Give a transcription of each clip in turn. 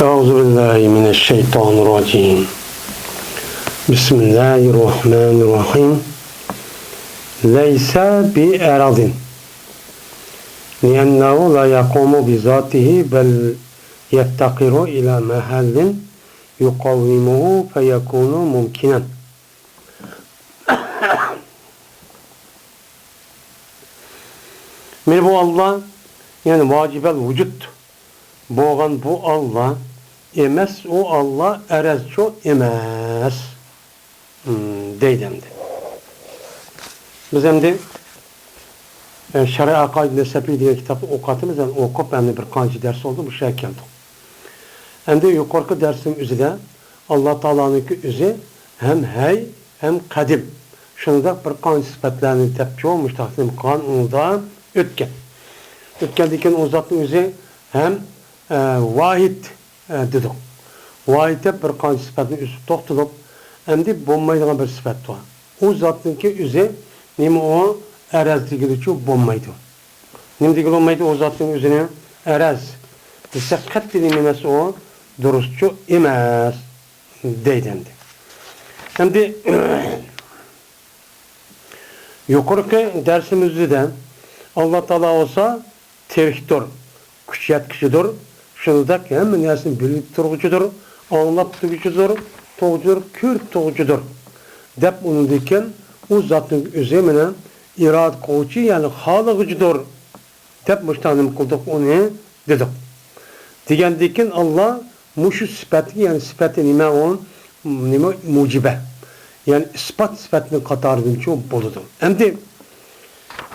أعوذ بالله من الشيطان الرجيم. بسم الله الرحمن الرحيم. ليس بأرض لأنه لا يقوم بذاته بل يفتقر إلى محل يقومه فيكون ممكنا. من bu Allah yani vacibel vücut boğan bu Allah emes o Allah erezço emes deydemdi. Biz hem de Şer'i Akaid Nesebi diye kitabı okatımız yani okup hem de bir kanci ders oldu bu şey geldi. Hem de yukarı dersin üzerinde Allah Teala'nınki üzeri hem hey hem kadim. Şunda bir kanci sıfatlarının tepki olmuş takdim kanunda ötken. Ötkendeki o zatın üzeri hem vahid dedik. Vahid'e bir kanci sıfatının üstü toktulup hem de bombaydıgan bir sıfat var. O zatınki üzeri nime o erez digiliçi bombaydı. Nime digil olmaydı o zatın üzerine erez. Dikkat dinlemesi o duruşçu imez deydemdi. Hem de yukarıki dersimizde de Allah Teala olsa tevhiddir, güç yetkisidir. Şunda ki hem nesin bilip turgucudur, anlap turgucudur, toğucudur, kür toğucudur. Dep onu diken o zatın üzerine irad koğucu yani halıgıcıdır. Dep müştanim kıldık onu dedik. Digen diken Allah muşu sıfatı yani sıfatı nime on nime mucibe. Yani ispat sıfatının katarının çoğu boludur. Hem de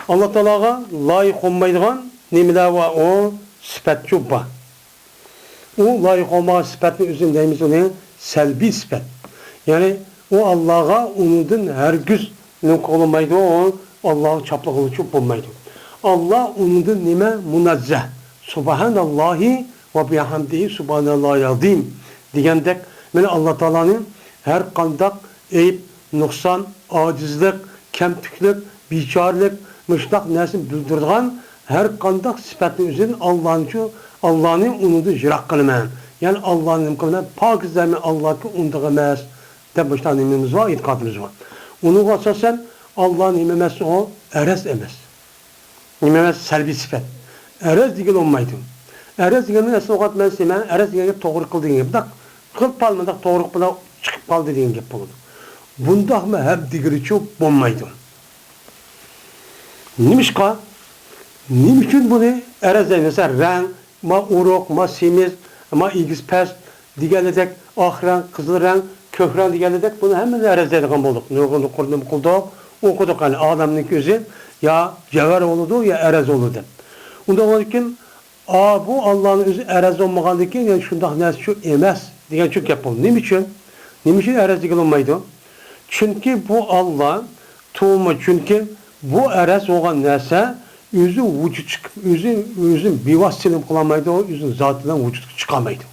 Allah Teala'ga layık olmaydıgan nimeler var o sıfat çok var. O layık olma sıfatının üzerindeyimiz onu selbi sıfat. Yani o Allah'a onundan hergüz nük olmaydı o Allah'ın çaplığı çok olmaydı. Allah onundan nime munazzeh. Subhanallahi ve bihamdihi subhanallahil azim. Diyendek yani Allah Teala'nın her kandak eyip, noksan, acizlik, kemtüklük, biçarlık, müştak nesin bildirdiğin her kandak sıfatının üzerine Allah'ın unudu jirak kılmayan. Yani Allah'ın imkanına pak izlemeyen Allah'ın unudu emez. Tabi nimimiz var, itikadımız var. Onu asasen Allah'ın imemesi o erez emez. İmemesi selbi sıfat. Erez digil olmaydı. Erez digilini esna okat mezsemen, erez digilini doğru kıldığın gibi. Kıl palmadak doğru kılmadak çıkıp kaldı dediğin gibi oldu. Bunda mı hep digili çok bombaydı. Nimişka? Nimişin bunu erezler mesela renk, ma uruk, ma simiz, ma ilgis pes, digeledek, ah renk, kızıl renk, kök renk digeledek bunu hemen erezlerden bulduk. Ne oldu, kulduk, okuduk hani adamın gözü ya cevher oldu ya erez oldu. Onda olurken bu Allah'ın özü erez olmagandı ki yani şundak nes şu emez diyen çok yapıldı. Niçin? Niçin erez digil olmaydı? Çünkü bu Allah tuğma çünkü bu erez olan nese yüzü vücut çıkıp yüzün bivasılım kılamaydı o yüzün zatından vücut çıkamaydı.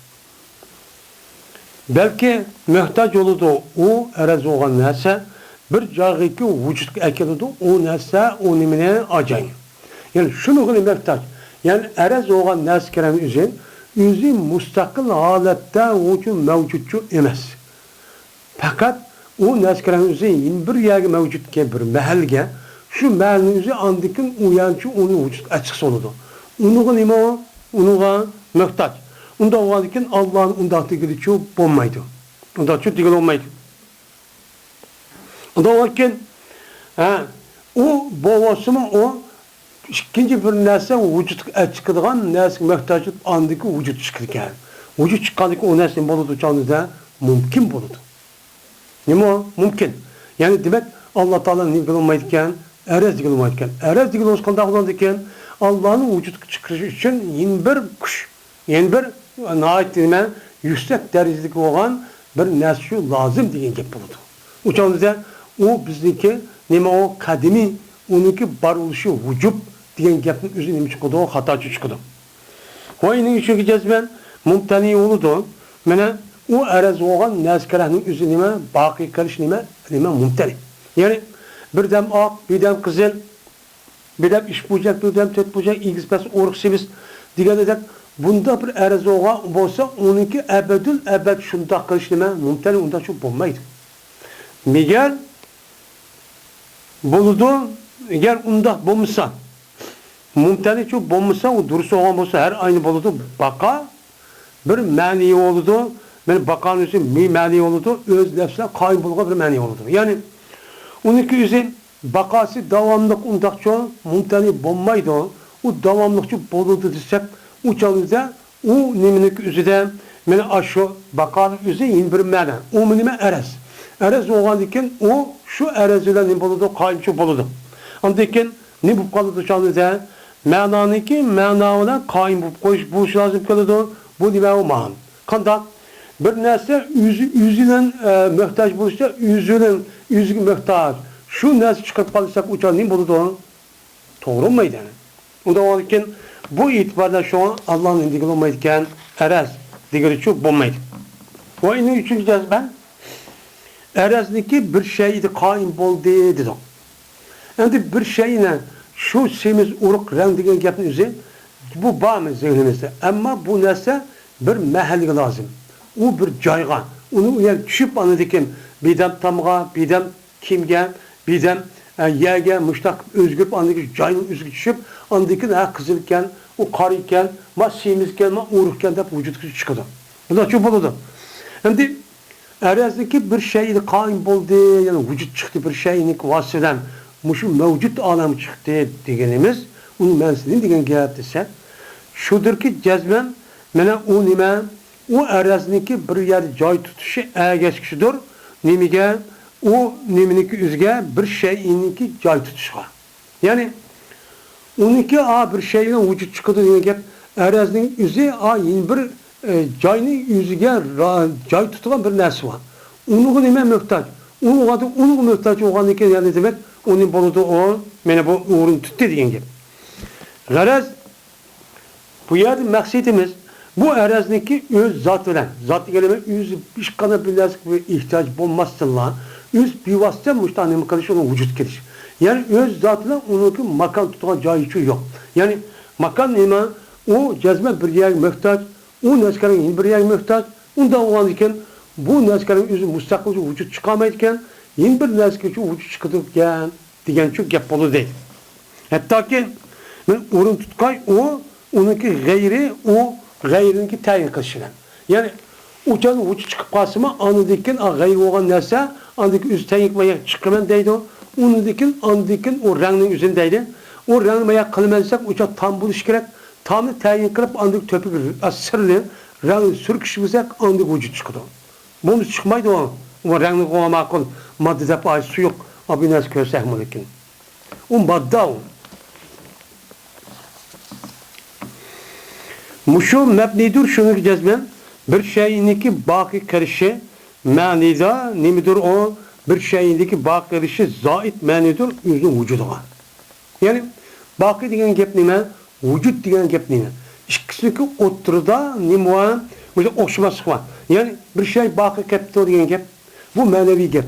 Belki mühtaç olurdu o erez olan nese bir cağiki vücut ekildi o nese o nimine acayip. Yani şunu kılın mühtaç. Yani erez olan nese kerem yüzün mustakil halette vücut mevcutçu emez. Fakat o neskerenin üzerine bir yerde mevcut ki bir mahalge şu mahallenin üzerine andikin uyançı onu vücut açık soludu. Onu nime o? Onu muhtaç. Onda o andikin Allah'ın ondan digili çok bombaydı. Ondan çok digili olmaydı. Onda o andikin o boğası mı o ikinci bir nesne vücut açıklığın nesne muhtaçlık andiki vücut çıkırken. Vücut çıkandık o nesne buludu canlıda mümkün buludu. Nime o? Mümkün. Yani demek Allah Teala'nın digil olmaydıkken, erez digil olmaydıkken. Erez digil olskanda olandıkken Allah'ın vücut çıkışı için yeni bir kuş, yeni bir naat dilime yüksek derecedeki olan bir nesli lazım diyen gibi buldu. Uçağımızda o bizdeki nime o kadimi, onunki varoluşu vücub diyen gepin üzerine çıkıyordu, o hatacı çıkıyordu. O inin için cezben mümteni oldu. Mene o erez olan neskerahının üzerine baki karış nime mümteni. Yani bir dem ak, bir dem kızıl, bir dem iş bucak, bir dem tüt bucak, ilgis pes, oruk simiz, diğer edek bunda bir erezi olsa onunki ebedül ebed şunda kılış nime mümteni ondan çok bulmaydı. Eğer buludu, eğer onda bulmuşsa mümteni çok bulmuşsa o durusu olan olsa her aynı buludu baka bir mani oldu. Ben bakan için bir mani oldu. Öz nefsine kaybolga bir mani oldu. Yani onunki yüzün bakası devamlık ondak çoğu mümteni bulmaydı. O devamlıkçı buludu desek o çalıda o nimenik üzüde men aşı bakan üzü yeni bir mani. O menime erez. Erez olan diken o şu erezle ne buludu kayınçı buludu. Andiken ne bu kalıdı çalıda mananiki manavına kayın bu koş bu lazım kalıdı. Bu nime o man. Kandak bir narsa yüzünen muhtaç buluşsa yüzüne muhtaç. Şu narsa çıkarıp kalırsak uçan ne buludu? Doğru muydu? O da olurken bu itibarla şu an Allah'ın indigili olmayırken erez digili çok bulmaydı. O inin üçüncü cezben erezdeki bir şeydi kaim bol dedi. Yani bir şeyle şu semiz uruk rendigen gapın üzeri bu bağımız zihnimizde. Ama bu narsa bir mahalli lazım. O bir cayga. Onu uyan düşüp anladıkken birden tamga, birden kimge, birden yerge, müştak özgürp anladıkken cayın özgür düşüp anladıkken ha kızılken, o karıyken, ma semizken, ma uğrukken de vücut çıkıyordu. Bu da çok oldu. Şimdi erezdeki bir şeydi kaim oldu, yani vücut çıktı bir şeyin vasıdan muşu mevcut alam çıktı diyenimiz, onun mensinin diyen gayet ise şudur ki cezben mena o nime o erezdeki bir yer joy tutuşu geçkişidir. Nimige o niminiki üzge bir şeyinki joy tutuşu. Yani onunki bir şeyin vücut çıkıdı diye gap erezdinin üzü yeni bir joyni yüzüge joy tutulan bir narsa var. Onun nime muhtaç. Onun muhtaç olan ki yani demek onun buludu o mena bu uğrun tuttu diyen gap. Garaz bu yerde maksidimiz bu erazdaki öz zat veren, zat kelime öz bir kana bilezik bir ihtiyaç bulmazsınlar. Öz bir vasıta müştahane karşı onun vücut geliş. Yani öz zatla onunki makan tutulan cayıcı yok. Yani makan neyme o cezme bir yer muhtaç, o neskarın bir yer muhtaç. Ondan olan iken bu neskarın özü müstakilce vücut çıkamayken yeni bir neskarın vücut çıkıdırken diyen çok yapılı değil. Hatta ki ben orun tutkay o onunki gayri o gayrininki tayin kılışılan. Yani uçan uç çıkıp kalsıma anıdikin gayri olan neyse anıdikin üz tayin kılmaya çıkıman deydi o. Anıdikin o renginin üzerindeydi. O rengini maya kılmansak uçan tam buluş gerek. Tamını tayin kılıp anıdik töpü sırlı rengini sürküşümüzek anıdik vücut çıkıdı. Bunun çıkmaydı o. O rengini koyma makul madde dep ay su yok. Abi nasıl körsek mıdikin. O madde o. Muşu mebnidur şunu cezben bir şeyindeki baki karışı manida nemidir o bir şeyindeki baki karışı zait manidur yüzün vücudu var. Yani baki diyen gep nime vücut diyen gep nime. İkisindeki oturda nime böyle okşaması var. Yani bir şey baki keptir diyen gep bu manevi gep.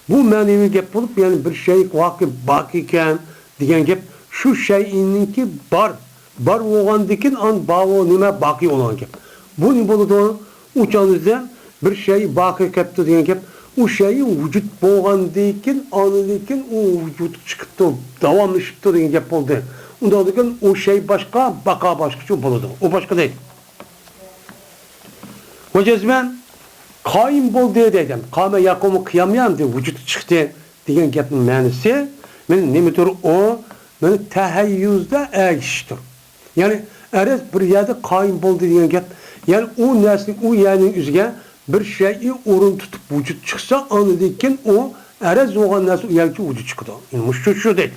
Bu manevi gep bulup yani bir şey baki iken diyen gep şu şeyindeki bar oğandikin an bağı nime baki olan gep. Bu ne buludu? Uçanızda bir şey baki kepti diyen gep. O şeyin vücut boğandikin anıdikin o vücut çıktı. Devamlı çıktı diyen gep oldu. Ondan dikin o şey başka, baka başka şu buludu. O başka değil. O cezmen kaim bol diye dedim. Kame yakumu kıyamayan diye vücut çıktı diyen gepin manisi. Ben nemidir o? Ben tehayyüzde eriştir. Yani erez bir yerde kaim buldu diyen gap. Yani o neslin, o yerinin üzerine bir şeyi orun tutup vücut çıksa anıdikken o erez olan nesli o yerki vücut çıktı. Yani şu değil.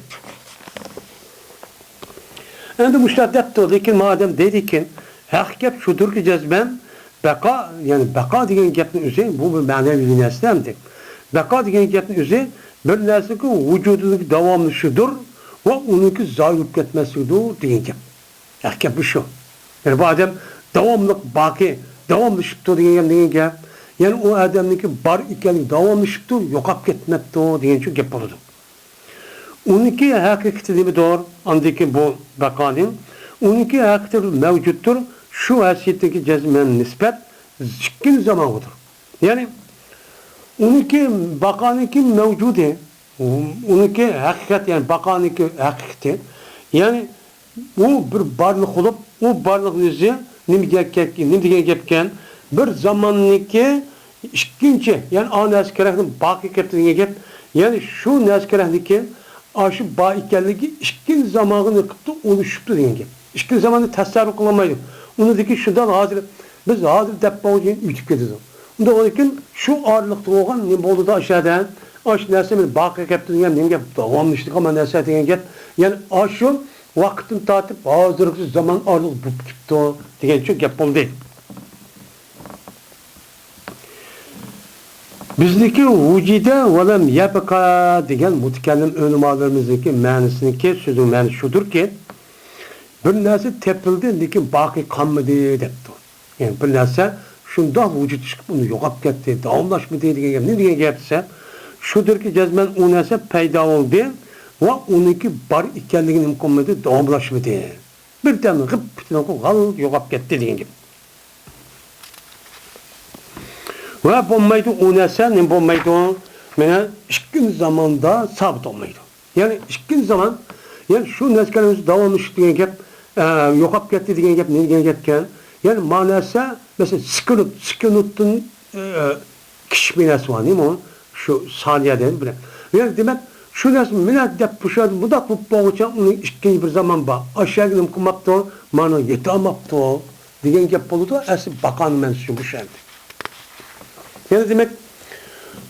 Yani müşteddet dedik madem dedikken hakikat şudur ki cezben beka yani beka diyen gapın üzerine bu bir manevi bir neslemdir. Beka diyen gapın üzerine bir nesli ki vücudundaki devamlı şudur ve onunki zayıf gitmesidir diyen gap. Hakikat bu şu. Yani bu adam devamlık baki, devamlı şıptı diyen gap. Yani o adamdaki bar iken devamlı şıptı, yokap gitmekti diyen şu gap oldu. Onunki hakikati değil mi doğru? Andaki bu bekanın. Onunki hakikati mevcuttur. şu haysiyetdeki cezmen nispet zikkin zamanıdır. Yani uniki bakaniki mevcudu, uniki hakikat yani bakaniki hakikati. Yani o bir barlık olup o barlık yüzü nimdigen gepken bir zamanniki ikkinchi yani a narsa kerakni baki keltirgan gap yani shu narsa kerakniki shu ba ekanligi ikkinchi zamonini qilibdi olishibdi degan gap ikkinchi zamonni tasavvur qilolmaydi unidagi shundan hozir biz hozir deb bo'lgan o'tib ketadi unda lekin shu orliqda bo'lgan nima bo'ldi aşağıda shu narsa meni baki keltirgan nima gap davomlashlik qilma narsa degan gap yani shu vaqtni tortib hozirgi zamon orliq bo'lib ketdi degancha gap bo'ldi. Bizdeki vücuda velam yapaka degan mutakallim ulamolarimizdagi ma'nosiniki so'zning ma'nosi shudir ki bir narsa tepildi lekin baki qolmadi debdi. Yani bir narsa shundoq vujud chiqib uni yo'qolib ketdi, davomlashmadi degan gap. Ne degan gap desa, shudirki jazman u narsa paydo bo'ldi va uniki bor ekanligini imkon qilmadi, davomlashmadi. Birdan g'ib yo'qolib ketdi degan gap. Ve bulmaydı o nese ne bulmaydı o mene işkin zamanda sabit olmaydı. Yani işkin zaman yani şu neskelimiz davamlı diyen gap yokup gitti diyen gap ne diyen gapken yani manası mesela sıkınıttın kişi binası var değil mi o şu saniyeden bile. Yani demek şu nes millet dep puşadı bu da kupboğuça onun işkin bir zaman ba aşağı gidip kumaptı mana yetamaptı diyen gap oldu esi bakan mensubu bu şeydi. Yani demek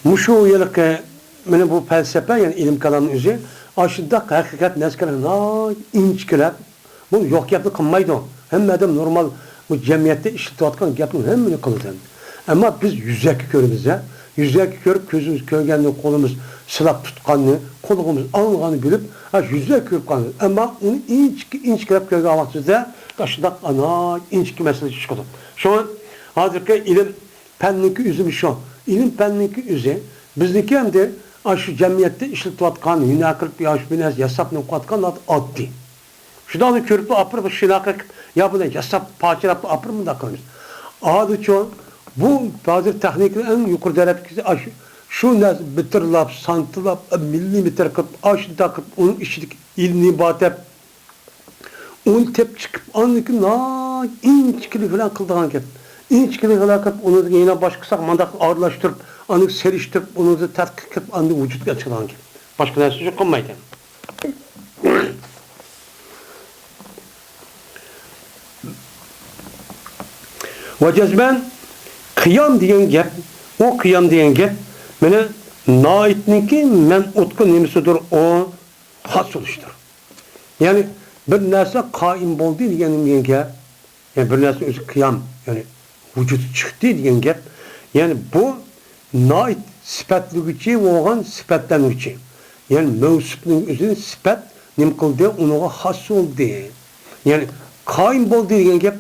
muşu yıllık yani bu felsefe yani ilim kalanın üzeri aşırı hakikat neskeler inçkiler bu yok yaptı kılmaydı. Hem adam normal bu cemiyette işletiyorken yaptığın hem ne kıldı. Ama biz yüzeki körümüz ya. Yüzeki körüp gözümüz köygenli kolumuz silah tutkanını kolumuz alınganı bilip yüzeki körüp kanı. Ama onu inçkiler köyge avaksızda aşırı inçki meselesi çıkıyor. Şu an hazırki ilim Penninki üzüm şu. İlim penninki üzü. Bizdeki hem de şu cemiyette işletivatkan, hünakırıp bir yasap nukatkan addı. Şurada onu körüp apır bu şilakak ya bu ne yasap parçalap apır mı da kalmış. Adı çoğun bu bazı teknikli en yukarı derecesi şu ne bitirlap, santılap, millimetre kırıp, aşı takıp, onun işitik ilmi batep, onu tep çıkıp, anlık inçkili falan kıldığın gibi. İnçkili halakat onu yine başkısak mandak ağırlaştırıp, onu seriştirip, onu da tetkik edip, onu vücutga çıkan gibi. Başka neresi yok olmaydı. Ve cezben kıyam diyen gap, o kıyam diyen gap, mene naitninki men utku nemisidir, o has oluştur. Yani bir nerse kaim boldu diyen gap, yani bir nerse özü kıyam, yani vücut çıktı diyen gap. Yani bu nait sifatlıgıcı olan sifatlanıcı. Yani mevsupның özünün sifat nim kıldı, ona has oldu. Yani kaim boldu diyen gap,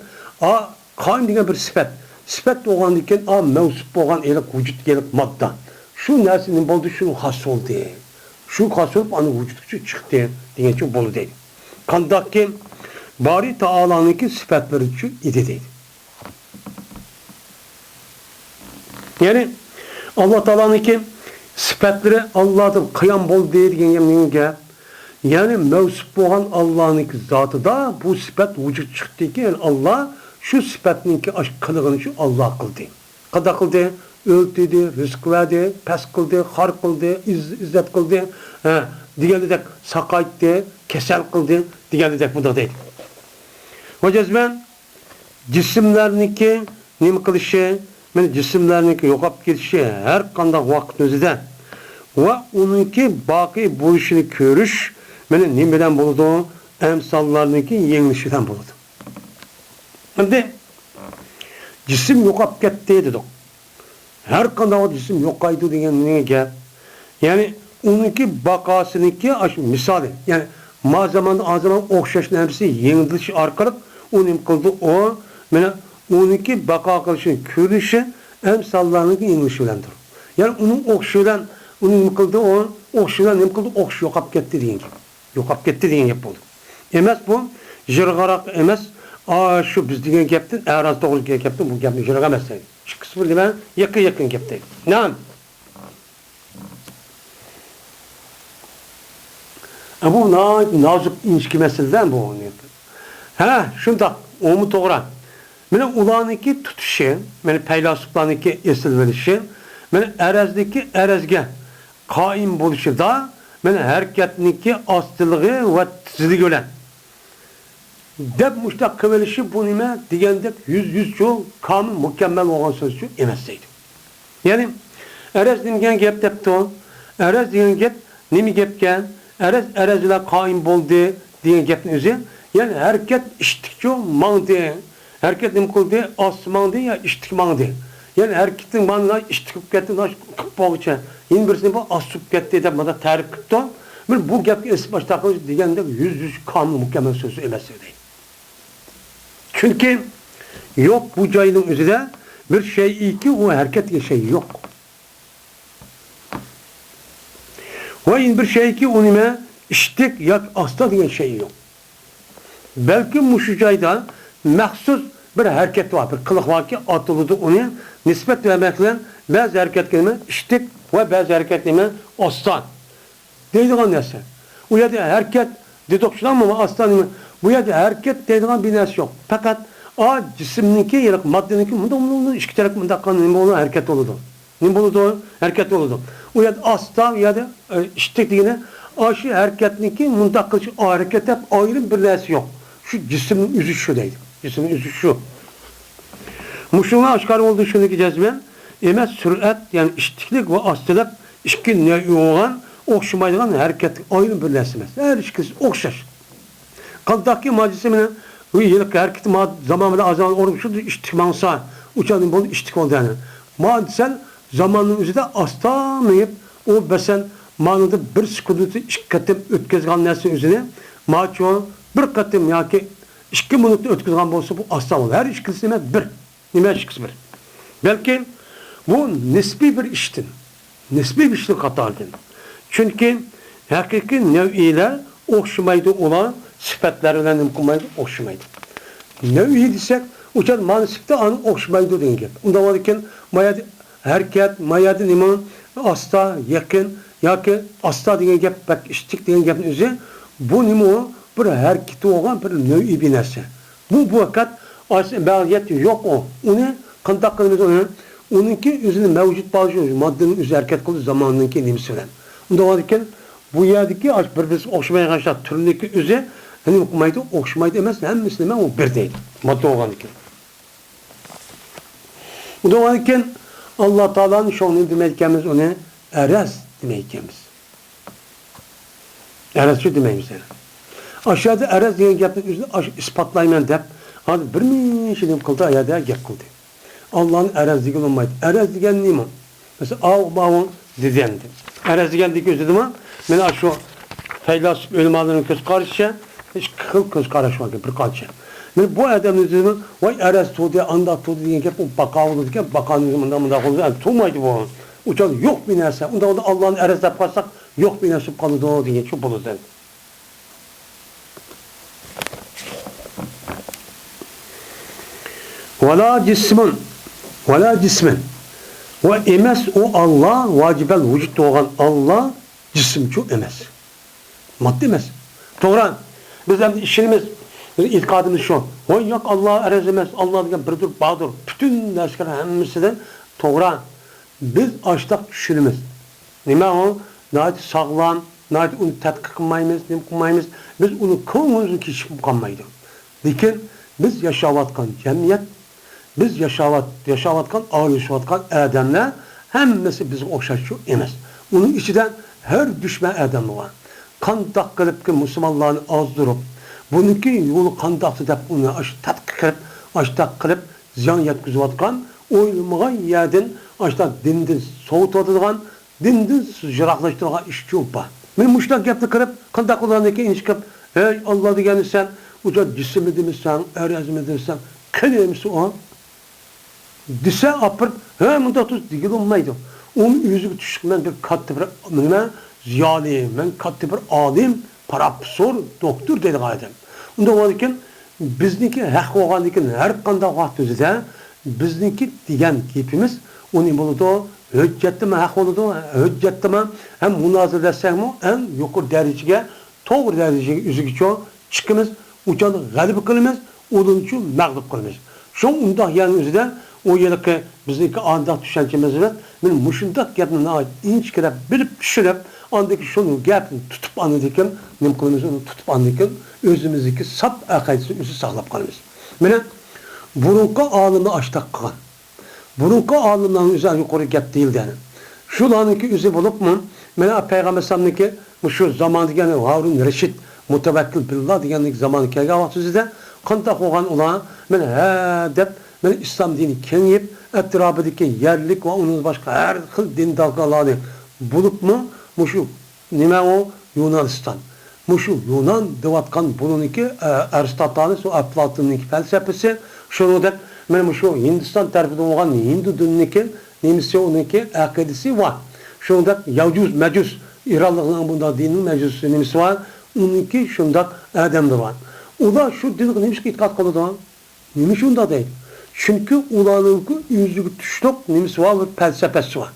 kaim diyen bir sifat. Sifat olan diken mevsup olan elik vücut gelik madda. Şu nersenin boldu, şunun has oldu. Şu has olup onun vücutçu çıktı diyen için bolu değil. Kandaki Bari Taala'nınki sıfatları idi değil. Yani Allah Taala'nınki sıfatları Allah'ın kıyam bol değil diyen yani mevsup olan Allah'nınki zatı da bu sıfat vücut çıktı ki yani Allah şu sıfatınki kılığını şu Allah kıldı. Kada kıldı, öldürdü, rızık verdi, pes kıldı, har kıldı, izzet kıldı, diğerli de sakayttı, kesel kıldı, diğerli de bu da değil. Hocam cisimlerinki nima qilishi, men cisimlerinki yo'qolib ketishi har qanday vaqt o'zida va uniki boqiy bo'lishini ko'rish meni nima bilan bo'ladi? Emsallarniki yengilishidan bo'ladi. Endi cisim yo'qolib ketdi dedik. Har qanday cisim yo'qaydi degan nega? Ya'ni uniki baqosiniki misoli, ya'ni ma zaman o'xshash narsa yengilish orqali uning qildi o mana uniki baqo qilishini ko'rishi emsallarniki yenglishi bilandir. Ya'ni uning o'xshagan uning qildi o o'xshagan nima qildi o'xsh yo'qolib ketdi degan gap. Yo'qolib ketdi degan gap bo'ldi. Emas bu jirg'aroq emas, Şu biz degan gapdan, araz to'g'ri kelgan gapdan bu gapni ijro emas deydi. Ikkisi bir nima? Yaqin gap deydi. Na'am. Bu nozik inchki masaladan bu. Ha, shundoq, o'mi to'g'ri. Mana ularniki tutishi, mana faylasuflarniki esil verishi, mana arazniki arazga qoim bo'lishida, mana harakatniki ostiligi va tizligi bilan deb mushtaq qilishi bu nima degandek 100 yil komil mukammal bo'lgan so'z emas deydi. Ya'ni araz degan gap debdi, araz degan gap nima gapkan? Arazlar qoim bo'ldi degan gapning o'zi, ya'ni harakat ishtikcho mangdi. Harakat nima qildi? Osmongdi ya ishtik mangdi. Ya'ni harakatning ma'nosi ishtik ketdi, qilib bo'lcha. Endi birsini bu osib ketdi deb mana ta'rif qildi. Bu gapga ism boshqa deganda 100 komil mukammal so'z emas deydi. Chunki yo'q bu joyning o'zida bir şeyki o hareketli şey yok. O bir şeyki o nime iştik ya asla diye şey yok. Belki şu joyda mahsus bir hareket var, bir kılık var ki atıldı onu nispet vermekle bazı hareketlerime iştik ve bazı hareketlerime aslan. Deydiğin neyse. O yerde hareket dedokşulan mı aslan mı? Bu yerde hareket deydiğin bir neyse yok. Fakat cisimninki ya maddeninki bunu iki taraf kanın bunu hareket oldu. Ne buldu? Hareket oldu. O yerde aslan ya da iştik diye aşı hareketninki mundakıl hareket hep ayrı bir neyse yok. Şu cismin yüzü şuradaydı. Cismin yüzü şu. Muşuna aşkar olduğu şundaki cezben emes sürat yani iştiklik ve astılık işkin ne olan okşumaydıgan hareket ayrı bir neyse. Her işkisi okşaş. Kaldaki macisemine bu yıllık hareketi zamanında azal olmuştu iştikmansa uçanın bolu iştik oldu yani. Madisel zamanın üzerinde aslamayıp o besen manada bir sıkıntı işkatım ötkezgan nesin üzerine maço bir katım ya ki 2 minutda ötkizgan bolsa bu asla olur. Her işkisi bir. Nime işkisi bir. Belki bu nisbi bir iştin. Nisbi bir işlik hatalıydı. Çünkü hakiki nev'iler okşumaydı olan sıfatlarıyla mümkünmaydı okşumaydı. Nev'i desek uçan manisipte anı okşumaydı deyin gibi. Onda varken mayad hareket, mayad niman asla yakın ya ki asla deyin gibi bak iştik deyin gibi üzeri bu niman bir hareketi olan bir nev'i bir narsa. Bu vakat bağliyeti yok o. Onu kandak kılımız onu. Onunki üzerinde mevcut bazı maddenin üzeri hareket kıldığı zamanınki neymiş söylem. Onda varken bu yerdeki bir okşamaya karşı türündeki üzeri hani okumaydı, okşamaydı emez. Hem Müslüman o bir değil. Madde olan ki. Onda varken Allah Teala'nın şoğunu demeyikemiz onu erez demeyikemiz. Erez şu demeyimiz yani. Aşağıda erez diyen gapni üzerinde ispatlayman dep hadi bir minşilim kıldı ayada gap kıldı. Allah'ın erezligi olmaydı. Erez degen neymi? Mesela ağ dedendi. Erez degendeki özledim ha. Ben şu feylasuf ölümanların köz karışça hiç köz karışmak bir karışça. Ben bu adamın özledim vay erez tuğdu anda tuğdu diyen gap o bakavulu diyen bakanın mında oldu. Yani tuğmaydı bu. Uçan yok bir nerse. Onda Allah'ın erez yaparsak yok bir nerse kalıdı o diye çok bulur dedi. Vela cismin ve emes o Allah vacibel vücut doğan Allah cisimçu emes. Madde emes. Doğru. Bizim işimiz, itikadımız şu. Vay yok Allah erez emez. Allah degen birdir, bağdır. Bütün dersler hemmisinden doğru. Biz açtak düşünümüz. Nime o? Nahit sağlam, nahit onu tetkik kılmayımız, nem kılmayımız. Biz onu kılmımızın kişi kalmaydı. Lakin biz yaşavatkan cemiyet, biz yaşavatkan, ağır yaşavatkan adamlar hemmesi bizi okşaşı emez. Onun içinden her düşme adam var. Kandak kılıp ki Müslümanların azdurup, bununki yolu kandaktı deyip onu açtak kılıp ziyan yetkizvatkan, oylamağa yerden açtak dindin soğutadığın, dindin jiraklaştırılan işçi olpa. Ben müştak yaptı kılıp, kandak olanındaki inişkip, hey Allah degeni sen, uca cisimi demişsen, erez mi demişsen, kılıymışsın o. Dise apır, he bunda tuz değil olmaydı. Onun yüzü düşük, ben bir katı bir, ziyali, ben katı bir alim, profesör, doktor dedi adam. Onda varken, bizniki haq bo'lganligini har qanday vaqt o'zida bizniki degan gapimiz uni bo'ladi hujjatmi haq bo'ladi hujjatmi ham munoziralashsakmi ham yuqori darajaga to'g'ri darajaga o'zigacha chiqimiz uchun g'alaba qilamiz uning uchun mag'lub qilamiz shu undoq yani o'zida o yilki bizniki andoq tushunchamiz bilan men mushundoq gapni inchkilab bilib tushunib andaki shuni gapni tutib anadikim nima qilamiz uni tutib anadikim o'zimizniki sap aqidasini o'zi saqlab qolamiz mana burunqi olimni ashtaq qilgan burunqi olimlarning o'zi yuqori gap deyilgani shularniki o'zi bo'libmi mana payg'ambar alayhisolamniki shu zamon degani Harun Rashid mutavakkil billah deganlik zamoni kelgan vaqt o'zida qanday bo'lgan ular mana ha deb men İslam dini kengayib atrofidagi yerlik va undan boshqa har xil dindorlarni bo'libmi mushu nima u Yunoniston mushu Yunon deyotgan buniki Aristoteles va Platonning falsafasi shuningdek men mushu Hindiston tarafida bo'lgan Hindu diniki nemisi uniki aqidasi bor shuningdek Yavjuz Majus İranliklarning bunday dinin majusi nemisi bor uniki shundoq odamlar bor ular shu dinga nima e'tiqod qiladi nima shunda deydi çünkü ulanın yüzüge tuşluk nimesi var ve felsefesi var.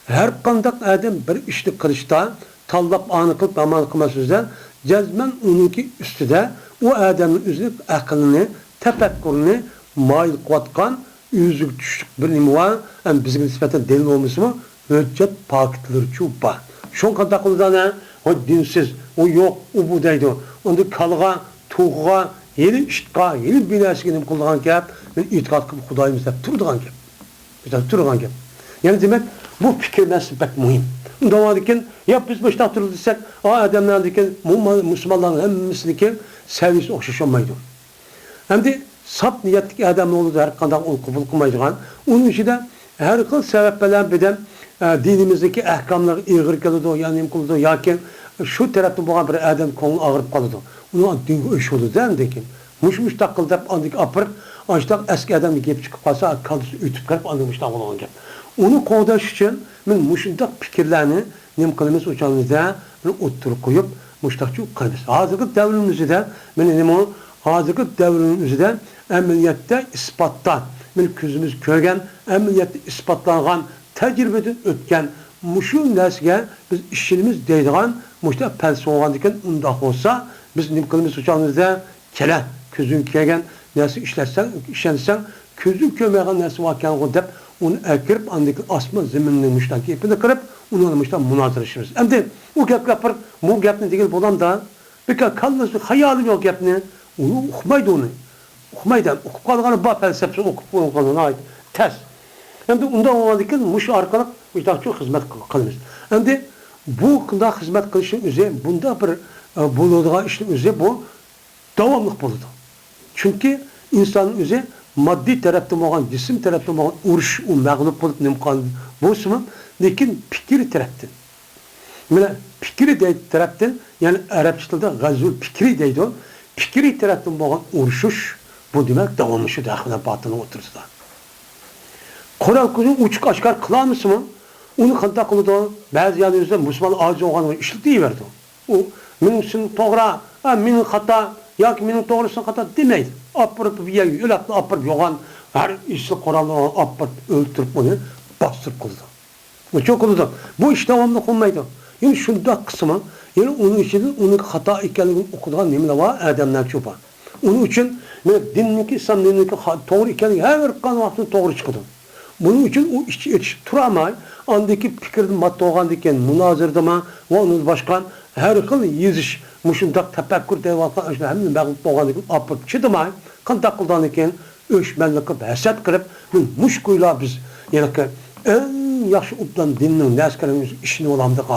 Her kandak adam bir işli kırışta tallap anı kılıp aman kılmasızdan cezmen onunki üstüde o adamın üzerine aklını, tefekkürünü mail kuatkan yüzüge tuşluk bir nimi var. Yani bizim nispeten delil olması mı? Hüccet paketleri çupa. Şun kandak kılıdan o dinsiz, o yok, o bu deydi. Onda kalığa, tuğuğa, yeni işitqa, yeni binasını kıldıgan gap, men itiqad qilib Xudoyimiz deb turadigan gap. Bizda turadigan gap. Yani demek bu fikir mesele pek mühim. Undan ekan, ya biz bu ishda turib desak, odamlarniki musulmonlarning hammasiniki saviyasi o'xshash olmaydi. Hamda sap niyatli odamlar bo'ladi har qanday uni qabul qilmaydigan. Uning ichida har xil sabab bilan bilan dinimizdagi ahkomlar ig'ir keladi, ya'ni nima qiladi yoki shu tarafda bo'lgan bir odam ko'ngli og'rib qoladi. Uni dinga o'sh bo'ladi lekin mush taqildab andik apirib Açtaq eski adamı gelip çıkıp kalsa kaldısı ütüp kırıp anlamışlar olan gibi. Onu qoğdaş için men muşundaq fikirlerini nem kılımız uçağımızda oturup koyup muştaqçı kılımız. Hazırki devrimizde men nemo hazırki devrimizde emniyette ispattan men közümüz körgen emniyette ispatlangan tecrübeden ötken muşu nesge biz işimiz deydigan muştaq pense olgan diken undaq olsa biz nem kılımız uçağımızda kele közün kegen Nesi işlensen, közü kömeğen nesi vakken o dep, onu ekirip, andaki asma zemininin müştaki ipini kırıp, onu müştaki münazırışırız. Hem de o gap yapar, bu gapni değil bulan da, bir kere kalması hayalim yok gapni, onu okumaydı onu. Okumaydı, okup kalığını bağ felsefesi okup kalığına ait, ters. Hem de ondan olandıkken, muş arkalık, müştaki çok hizmet kılımız. Hem de bu kında hizmet kılışın üzeri, bunda bir buluduğu işin üzeri bu, devamlık buludu. Çünkü insanın özü maddi tarafta olan, cisim tarafta olan uruş, o mağlup olup nimkan bozma, lakin fikir taraftan. Yani fikri de taraftan, yani Arapçada gazul fikri deydi o, fikri taraftan olan uruşuş, bu demek davamlışı dahilinde batına otursa. Kur'an kuzun uçuk aşkar kılar mısın? Onu kantak kılıdı, bazı yanınızda Müslüman ağacı olan işlik deyiverdi. O, benim için doğru, benim hata, ya ki benim doğrusu hata demeydi. Apırıp bir yer, öyle apırıp yoğan, her işli Kur'an'ı apırıp öldürüp onu bastırıp kıldı. O çok kıldı. Bu iş devamlı olmaydı. Yani şunda kısmı, yani onun için onun hata ikenliğini okuduğun nemle var, adamlar çoğu. Onun için dinliki, İslam dinliki doğru ikenliği her kan vaktinde doğru çıkıyordu. Bunun için o işçi yetişip duramay, andaki fikirden madde olgandayken münazırdıma ve onun başkan her xil yezish, mushundaq tafakkur deyotgan ishlar hamma mag'lub bo'lgandan keyin olib chidamay, qanday qildan ekan o'shmanlik qilib, hasad qilib, mush qo'ylar biz yana eng yaxshi ubdan dinning naskarimiz ishini olamdiq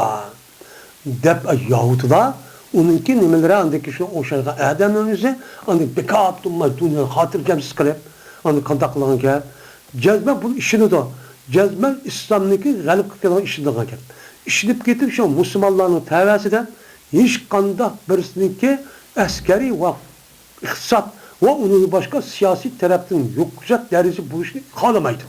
deb yahudilar uningki nimalari andaki shu o'shaga odamlarimizni andik bekab tummay dunyo xotirjamsiz qilib, andik qanday qilgan ekan jazman bu ishini da jazman islomniki g'alib qilgan ishini qilgan. İşinip getirip şu Müslümanların tevesinden hiç kanda birisinki askeri ve iktisat ve onun başka siyasi taraftan yüksek derece buluşunu kalamaydı.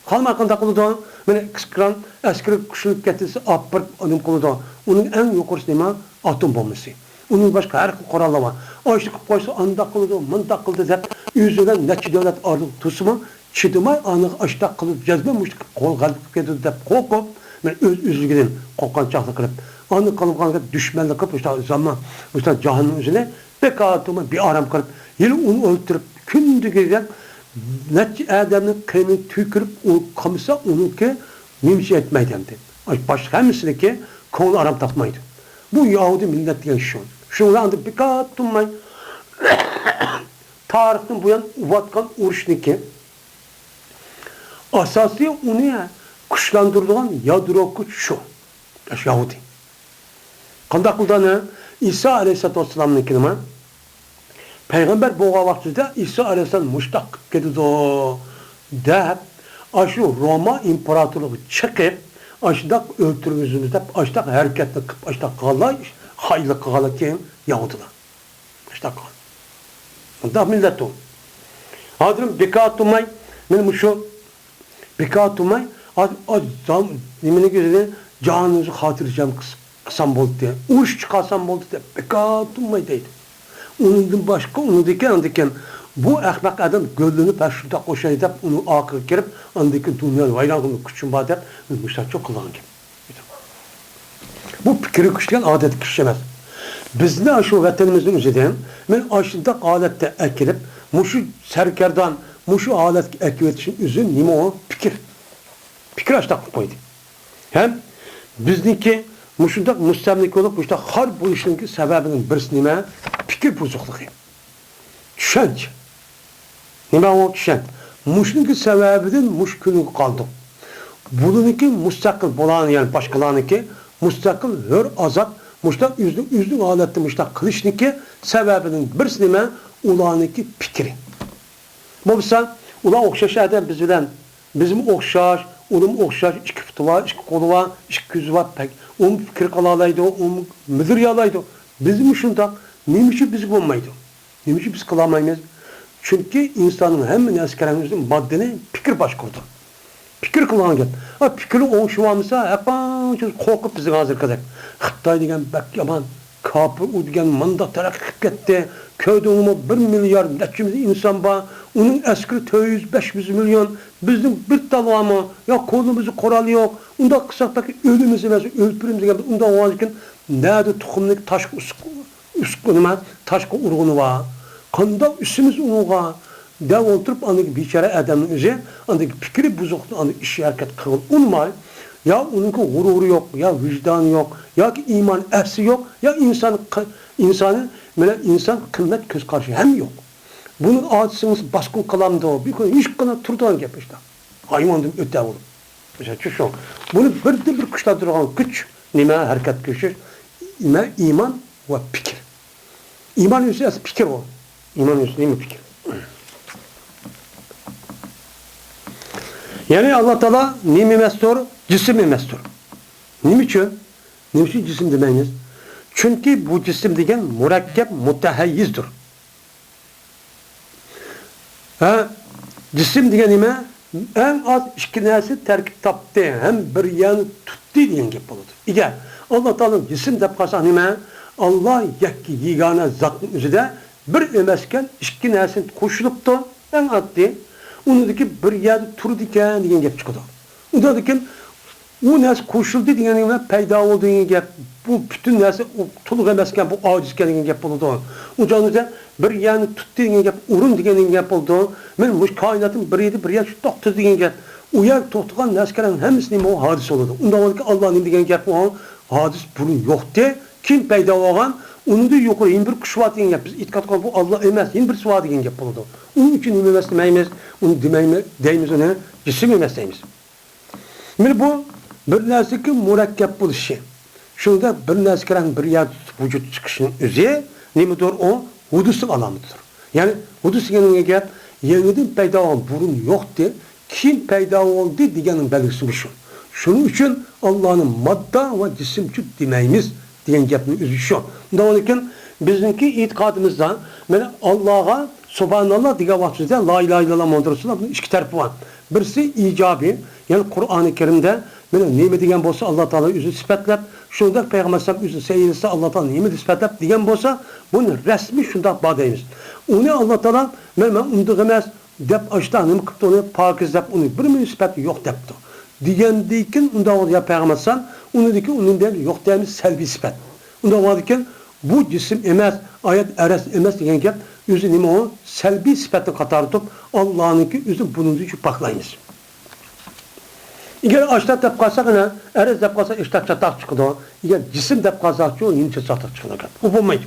Kalmay kanda kılıda, yani kıskıran askeri kuşuluk getirisi apırıp onun kılıda. Onun en yukarısı nema atom bombası. Onun başka her kuralları var. Açlık koysa anda kıldı, mında kıldı dep, yüzünden neçi devlet ardık tusumu, çıdımay anı açlık kılıp cezmemiştik, kol kalıp gidiyor dep, korkup, ben üzülgüden korkançaklık kılıp, anı kalıp kalıp düşmanlık kılıp, işte zaman, işte cahanın üzerine, bekatıma bir aram kılıp, yıl onu öldürüp, kündü giden, neçi adamın kıyını tükürüp, o kamısa onunki, nimşi etmeydi dedi. Başka hemisini ki, konu aram tapmaydı. Bu Yahudi millet diyen şu. Şunlar andı bir kat durmay. Tarihten bu yan uvatkan uruşniki. Asası onu ya kuşlandırılan yadro kuş şu. Yahudi. Kandakılda ne? İsa Aleyhisselatü Vesselam'ın ama Peygamber boğa vaktinde İsa Aleyhisselam muştak gidiyordu. De aşı Roma İmparatorluğu çıkıp aşıda öldürümüzümüzde aşıda hareketle aşıda kalay hayırlı kala kim? Yahudiler. Aşıda kal. Da millet o. Hadrim bekatumay benim şu bekatumay az zam nimine göre canınızı hatırlayacağım kısam oldu diye. Uç çıkarsam oldu diye. Bekatumay deydi. Onun başka onu diken bu ahmak adam gönlünü peşinde koşaydı deyip onu akıl girip andaki dünya vayranını küçüm badep müştak çok kulağın gibi. Bu fikri kuşlayan adet kişilemez. Biz ne aşı vatanımızın üzerinden ben aşıda alette ekilip muşu serkerdan muşu alet ekibet için üzün nime o fikir. Fikir aştak koydu. Hem bizdeki muşundak müstemlik olup işte har bu işin sebebinin birisi nime fikir bozukluğu. Düşünce. Nime o düşünce. Muşunun sebebinin muşkülü kaldı. Bununki müstakil bulan yani başkalarınki müstakil hür azat muştak yüzlük aletli muştak kılışniki sebebinin birisi nime ulanınki fikri. Bu mesela ulan okşaş eden biz bilen bizim okşaş, onun okşaş iki fıtı var, iki kolu var, iki yüzü var pek. Onun fikir kalalaydı, onun müdür yalaydı. Bizim şundak neymişi biz bulmaydı. Neymişi biz kılamayız. Çünkü insanın hemen eskerimizin maddeni fikir başkurdu. Fikir kılan gel. Ha fikri on şu ansa yapan korkup bizi hazır kadar. Xitay degen bak yaman kapı u degen manda terakki ketdi. Köyde onu 1 milyar neçimiz insan var. Onun eskiri 200-500 milyon. Bizim bir talamı ya kolumuzu koralı yok. Onda kısaktaki ölümüzü mesela öldürümüzü geldi. Onda o azken nerede tohumluk taş üskünüme taş urgunu var. Kanda üstümüz unuğa. Dev oturup andaki biçare adamın üzeri andaki fikri bozukluğu andaki iş hareket kıl unmay. Ya onunki gururu yok, ya vicdanı yok, ya ki iman ehsi yok, ya insanın böyle insan kıymet göz karşı hem yok. Bunun ağaçsınız baskın kalamda o. Bir konu hiç kadar turdan gep işte. Hayvandım öte olur. Mesela şu. Bunu bir kuşta duran güç nime hareket güçü iman ve fikir. İman üstü fikir o. İman üstü değil mi fikir? Yani Allah Teala nimi mestur, cismi mestur. Niçin? Niçin cisim demeyiniz? Çünkü bu cisim degen murakkep mutehayyizdir. Cisim degen nime? En az iki nersi terkip taptı, hem bir yanı tuttu diyen gep olur. İger Allah Teala'nın cisim dep kalsa nime? Allah yakki yegane zatın üzerinde bir emesken iki nersin koşuluptu, en adli. Ondaki bir yerde turu diken diyen gep çıkıyor. Onda diken o nersi koşuldu diyen gibi peyda oldu diyen gep. Bu bütün nersi tuluk emesken bu acizken diyen gep oldu. Onca bir yani tuttu diyen gep, urun diyen gep oldu. Men bu kainatın bir yer tuttu diyen gep. O yer tuttuğun nersilerin hepsinin o hadis oldu. Onda Allah'ın diyen gep o hadis bunun yoktu. Kim peyda olan onun da yukarı in bir kuşvat diyen gep. Biz itikat kal bu Allah emez. In bir suva diyen gep oldu. Onun için nimemez demeyimiz, onu deyimiz ona cisim emez deyimiz. Yani bu bir nersiki murakkep buluşu. Şunda bir nersiklerin bir yer vücut çıkışının özü nemidir o? Hudusun alamıdır. Yani hudus yenine gep yeniden peyda olan burun yoktu. Kim peyda oldu diyenin belirsi şu. Şunun için Allah'ın madda ve cisimçi demeyimiz diyen gepinin özü şu. Ondan için bizimki itikadımızda Allah'a Subhanallah diye vaktinde La ilahe illallah Muhammed Resulullah bunun iki tarafı var. Birisi icabi, yani Kur'an-ı Kerim'de Mana nima degan bo'lsa Alloh taolo o'zi sifatlab, shunda payg'ambar sollallohu alayhi vasallam o'zi sayyidisi Alloh taolo nima sifatlab degan bo'lsa, buni rasmiy shunda bor deymiz. Uni Alloh taolo men undiq emas deb ashta nima qilibdi uni pokiz deb uni bir sifati yo'q debdi. Degandikin unda ya payg'ambar sollallohu unidiki undan yo'q deymiz salbiy sifat. Unda varken bu cisim emas, ayet eres emas degan gap o'zi nima o salbiy sifatni qatartib Allohninki o'zi bunun uchun paklaymiz. Eğer açta deb qalsak ana, eres deb qalsak ishtak chataq chiqadi. Eğer cisim deb qalsak-chi, yincha chataq chiqadi. Bu bo'lmaydi.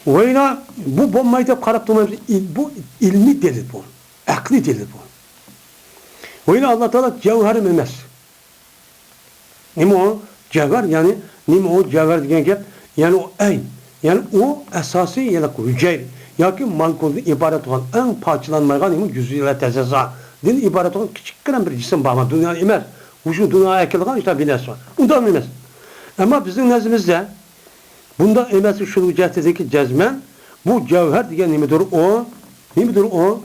Vayna bu bo'lmaydi deb qarab turmaymiz. Bu ilmiy delil bu. Aqliy delil bu. Vayna Alloh taolo javhar emas. Nima o? Cevher yani nima o cevher degan gap? Yani o ayn. Yani o asosiy yani hücre yoki molekuladan iborat bo'lgan eng parchalanmagan nima yüzüyle tezeza din iborat bo'lgan kichikroq bir jism bor, ama dunyo emas. Shu dunyoga kelgan işte binasi var. Undan emas. Ama bizim nazimizde bunda emas şu hücretdeki cezmen bu cevher degan nimadir o? Nimadir o?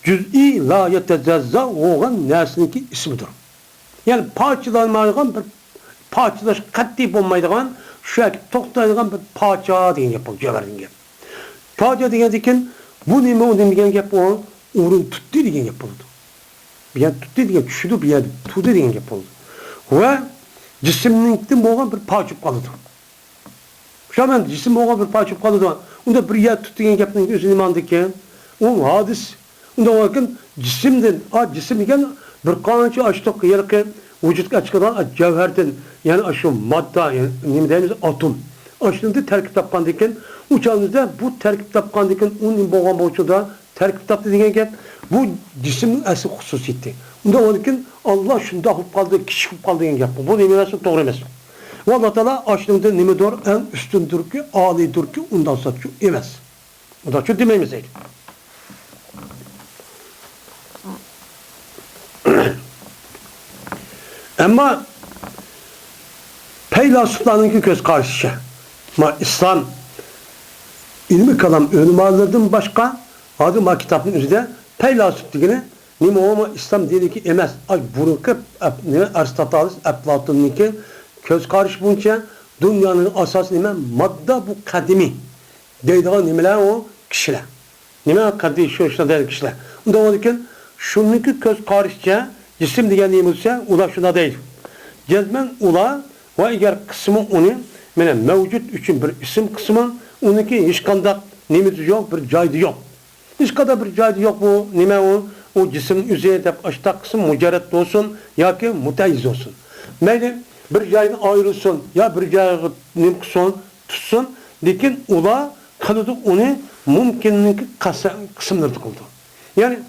Cüz'i la yetezza olan nesneki ismidir. Yani parçalanmagan bir parçalaş qat'iy bo'lmaydigan, shu to'xtaydigan bir parça degan gap bu cevher degan gap. Parça degandikin bu nima u degan gap o o'rin tutdi degan gap bo'ldi. Bir yer tutdi degan tushdi, bir yer tutdi degan gap bo'ldi. Va jismning bo'lgan bir parcha qoldi. Shaman jism bo'lgan bir parcha qoldi. Unda bir yer tutdi degan gapning o'zi nimandiki? U hadis. Unda vakit jismdan, jism degan bir qancha açtık yerki vücutga çıkan cevherden yani şu madde yani ne diyemiz atom. Aslında terkip tapkandikin uçağınızda bu terkip tapkandikin onun boğan boğucuda terkip taptı diyen gap bu cismin asıl hususiyeti. Onda onun için Allah şunda hop kaldı, kişi hop kaldı diyen gap. Bu nimelersin doğru emas. Allah Teala aslında nime doğru en üstündür ki, alidir ki ondan satçı emez. O da şu demeyimiz değil. Ama peylasuflarınki göz karşıya. Ama İslam ilmi kalam önümarlardan başka adı kitabın üzerinde peylasuf digini nime olma İslam dedi ki emez. Ay burunki Aristoteles Eflatun'unki göz karşı bunca dünyanın asası nime madde bu kadimi. Deydiğin nimeler o kişiler. Nime kadimi şu işte değil kişiler. Onda o dikin şununki göz karşıya cisim degan neyimizse ula şuna değil. Cezmen ula ve eğer kısmı onu mevcut üçün bir isim kısmı onunki hiç kandak neyimiz yok bir caydı yok. Hiç kadar bir caydı yok bu nime o cisim üzerinde açta kısım mücerret olsun ya ki mutayyiz olsun. Meyli bir caydan ayrılsın ya bir caydan nimkson tutsun lekin ula kalıdı onu mümkünlük kısımları kıldı. Yani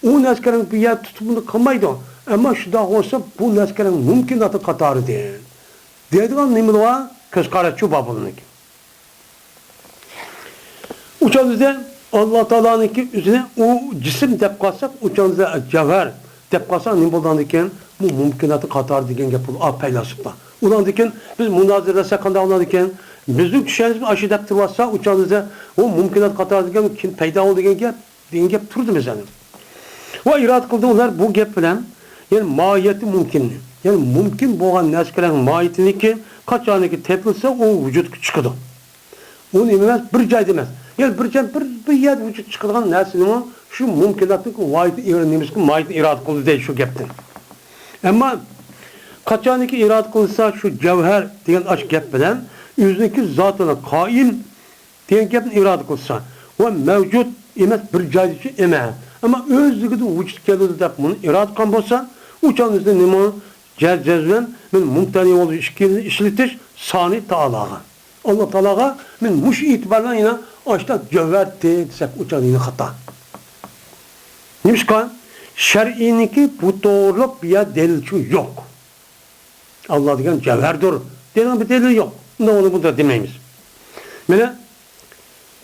o neskerin bir yer tutumunu kılmaydı. Ama şu da olsa bu neskerin mümkünatı katarı değil. Dediğin nimeli var, köz karaçı babılınık. Uçağınızda Allah Teala'nınki üzerine o cisim tepkasak, uçağınızda cevher tepkasak nimeldaniken bu mümkünatı katarı diyen yapılır. Peylasıkla. Ulandiken biz münazirle sakında ulandiken bizim düşeniz aşı deptirvasa uçağınızda o mümkünatı katarı diyen kim peyda oldu diyen gap turdu mesela. Ve irad kıldığımlar bu gap bilen yani mahiyeti mümkün. Yani mümkün boğan neskelerinin mahiyetini ki kaç aneki tepilse o vücut çıkıdı. Onu emez bir cay demez. Yani bir yer vücut çıkıdığın nesinin şu mümkünatın mahiyeti irad kıldı değil şu gapten. Ama kaç aneki irad kılsa şu cevher diyen aç gap bilen yüzündeki zatına kaim diyen gapten irad kılsa ve mevcut emez bir cay emez. Ama özlüğü vücut geldi de bunu irad kan bolsa uçağınızda nima cezven men mumtani olduğu işletiş sani Teala'ga. Allah Teala'ga men muş itibarla yine açta cevher desek uçağın yine hata. Nimişka şer'iniki bu doğruluk bir delil yok. Allah diyen cevherdir. Diyen bir delil yok. Ne onu burada demeyimiz. Mene